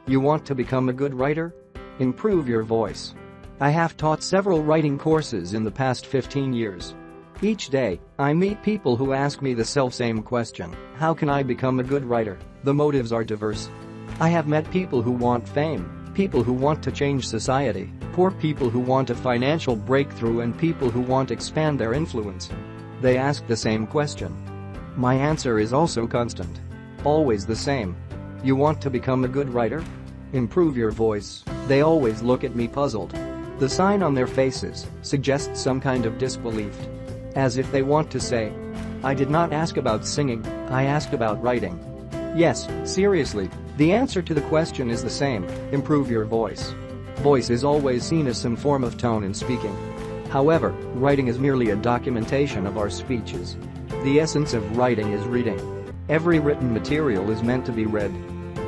You want to become a good writer? Improve your voice. I have taught several writing courses in the past 15 years. Each day, I meet people who ask me the self-same question: how can I become a good writer? The motives are diverse. I have met people who want fame, people who want to change society, poor people who want a financial breakthrough, and people who want to expand their influence. They ask the same question. My answer is also constant. Always the same. You want to become a good writer? Improve your voice. They always look at me puzzled. The sign on their faces suggests some kind of disbelief. As if they want to say, I did not ask about singing, I asked about writing. Yes, seriously, the answer to the question is the same: improve your voice. Voice is always seen as some form of tone in speaking. However, writing is merely a documentation of our speeches. The essence of writing is reading. Every written material is meant to be read.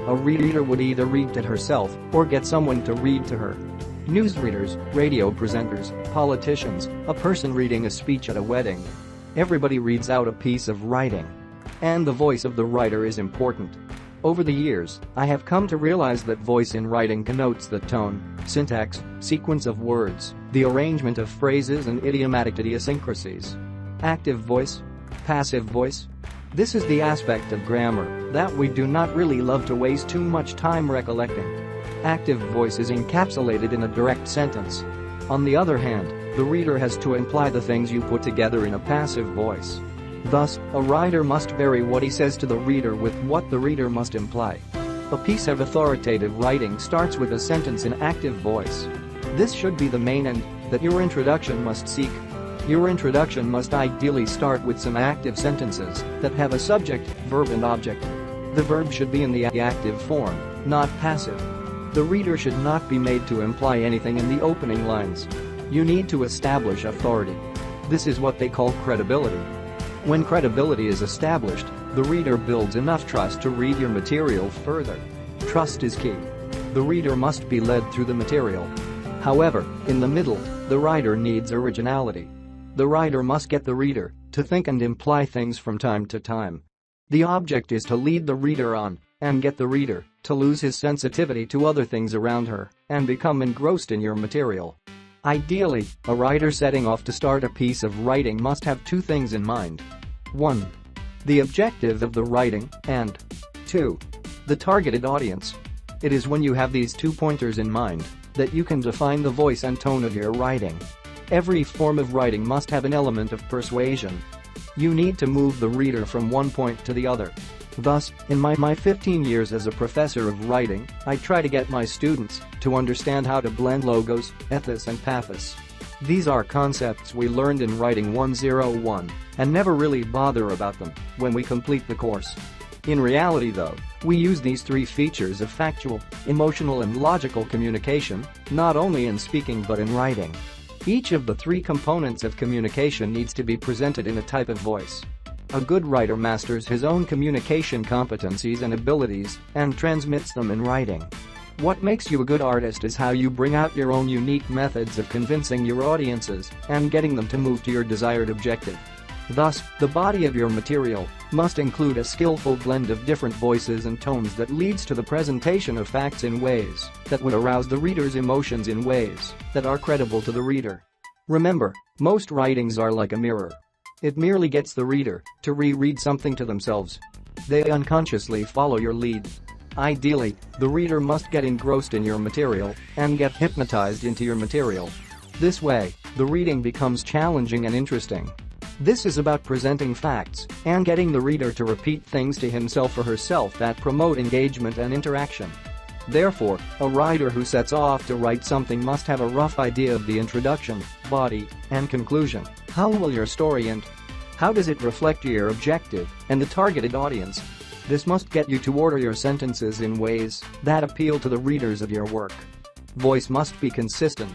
A reader would either read it herself or get someone to read to her. Newsreaders, radio presenters, politicians, a person reading a speech at a wedding. Everybody reads out a piece of writing. And the voice of the writer is important. Over the years, I have come to realize that voice in writing connotes the tone, syntax, sequence of words, the arrangement of phrases and idiomatic idiosyncrasies. Active voice, passive voice. This is the aspect of grammar that we do not really love to waste too much time recollecting. Active voice is encapsulated in a direct sentence. On the other hand, the reader has to imply the things you put together in a passive voice. Thus, a writer must vary what he says to the reader with what the reader must imply. A piece of authoritative writing starts with a sentence in active voice. This should be the main end that your introduction must seek. Your introduction must ideally start with some active sentences that have a subject, verb and object. The verb should be in the active form, not passive. The reader should not be made to imply anything in the opening lines. You need to establish authority. This is what they call credibility. When credibility is established, the reader builds enough trust to read your material further. Trust is key. The reader must be led through the material. However, in the middle, the writer needs originality. The writer must get the reader to think and imply things from time to time. The object is to lead the reader on and get the reader to lose his sensitivity to other things around her and become engrossed in your material. Ideally, a writer setting off to start a piece of writing must have two things in mind. 1. The objective of the writing, and 2. The targeted audience. It is when you have these 2 pointers in mind that you can define the voice and tone of your writing. Every form of writing must have an element of persuasion. You need to move the reader from one point to the other. Thus, in my 15 years as a professor of writing, I try to get my students to understand how to blend logos, ethos and pathos. These are concepts we learned in Writing 101 and never really bother about them when we complete the course. In reality though, we use these 3 features of factual, emotional and logical communication, not only in speaking but in writing. Each of the 3 components of communication needs to be presented in a type of voice. A good writer masters his own communication competencies and abilities and transmits them in writing. What makes you a good artist is how you bring out your own unique methods of convincing your audiences and getting them to move to your desired objective. Thus, the body of your material must include a skillful blend of different voices and tones that leads to the presentation of facts in ways that would arouse the reader's emotions in ways that are credible to the reader. Remember, most writings are like a mirror. It merely gets the reader to reread something to themselves. They unconsciously follow your lead. Ideally, the reader must get engrossed in your material and get hypnotized into your material. This way, the reading becomes challenging and interesting. This is about presenting facts and getting the reader to repeat things to himself or herself that promote engagement and interaction. Therefore, a writer who sets off to write something must have a rough idea of the introduction, body, and conclusion. How will your story end? How does it reflect your objective and the targeted audience? This must get you to order your sentences in ways that appeal to the readers of your work. Voice must be consistent.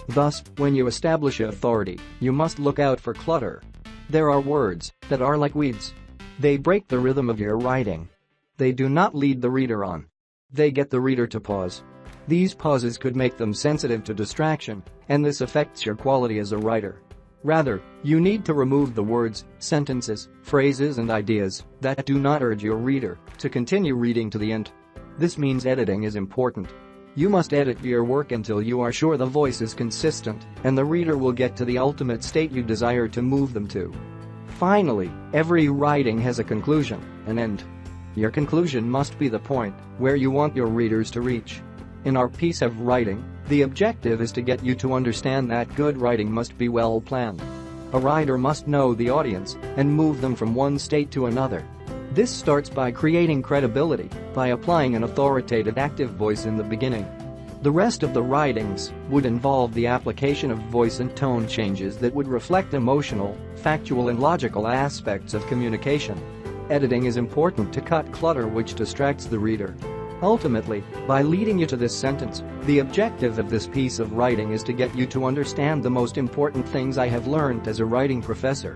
Thus, when you establish authority, you must look out for clutter. There are words that are like weeds. They break the rhythm of your writing. They do not lead the reader on. They get the reader to pause. These pauses could make them sensitive to distraction, and this affects your quality as a writer. Rather, you need to remove the words, sentences, phrases and ideas that do not urge your reader to continue reading to the end. This means editing is important. You must edit your work until you are sure the voice is consistent and the reader will get to the ultimate state you desire to move them to. Finally, every writing has a conclusion, an end. Your conclusion must be the point where you want your readers to reach. In our piece of writing, the objective is to get you to understand that good writing must be well planned. A writer must know the audience and move them from one state to another. This starts by creating credibility, by applying an authoritative active voice in the beginning. The rest of the writings would involve the application of voice and tone changes that would reflect emotional, factual and logical aspects of communication. Editing is important to cut clutter which distracts the reader. Ultimately, by leading you to this sentence, the objective of this piece of writing is to get you to understand the most important things I have learned as a writing professor.